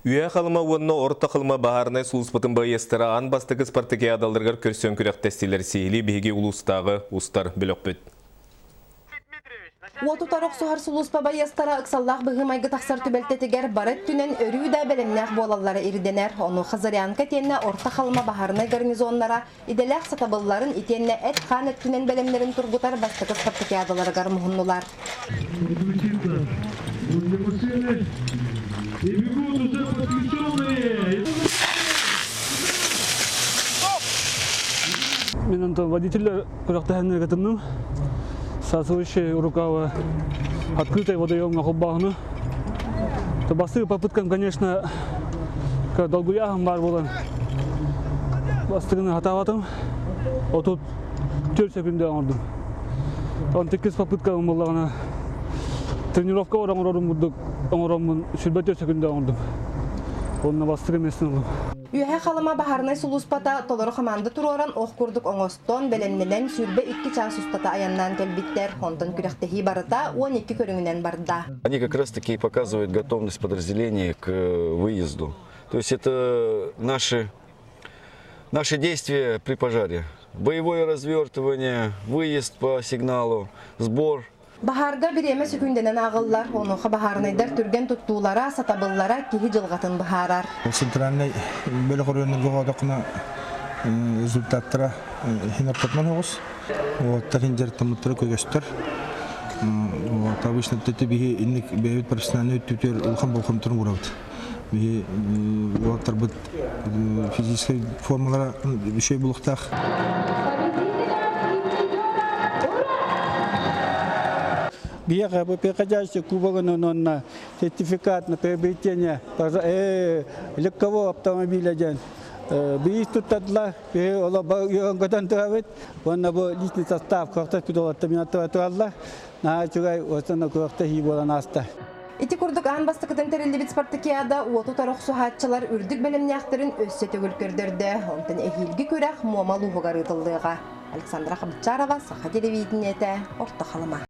Үйе қалыма онына орта қылма бағарынай сұлыспытын байестыра ан бастығы спартакиадалырғар көрсен күрек тестелер сейілі бейге ұлыстағы ұстар білік бүт. Уоту тарық сухар сұлыспа байестара ықсаллақ бұғымайғы тақсар түбелтетігер барет түнен өрі да бәлемнәқ болалары ирденер. Оны қызырянка тенне орта қалыма бағарынай гарнизонлара иделәқ сатабылларын итенне әт қан әт түнен бәлемлерін тұрғытар бастығы спартакиадаларғар мұхыннулар. Мен водитель рахтаханная готовну. Сосущий рукава открытой водоем на хубахну. То басты попыткам, конечно, к долгуягам бар болан. Бастыгыны хатаватым. Вот тут 4 секунды аңырдым. Он текіз попыткам болағына тренировка бар аңырдым, сүрбе 4 секунды аңырдым. Онына бастыгы месін олым. Үйе қалыма бағарынай сұлыспата толыры қаманды тұроран оқ күрдік оңостон бәлемнелен сүрбе 2 час ұстата аяннан келбиттер, онтан күректехи барыта 12 көріңінен барда. Они как раз таки показывают готовность подразделений к выезду. То есть это наши действия при пожаре. Боевое развертывание, выезд по сигналу, сбор. Бахарга биреме сүкүнденен ағыллар, онуға бахарынайдар түрген тұттулара, сатабыллара кихи жылғатын бахарар. Центральный бөлі құрыөнерге ғодақына результаттара хинартатман оғыз. Оғаттар хиндер тамыттары көгестер. Обычно төті бігі инник бәйбет профессиональный өттүтер ұлхан болқын тұрын құрауды. Бігі оғаттар бұд физический формалара үшей бұлықтақ. Биега попекадящий кубогано на сертификат на приобретение легкового автомобиля ден. Биис тут тадла, годан травит, он на личный состав квартал пидолатамината туалла, на чугай остана квартал хибола наста. Ити курдук ан бастыкытын терилдибит спартакиада уоту тарох сухатчылар үрдүк белемняктарын өссөтө көрдөрдө. Онтан эхилги көрөк муамалууга гарытылдыга. Александра Хабычарова, Саха телевидениете, Орта Халыма.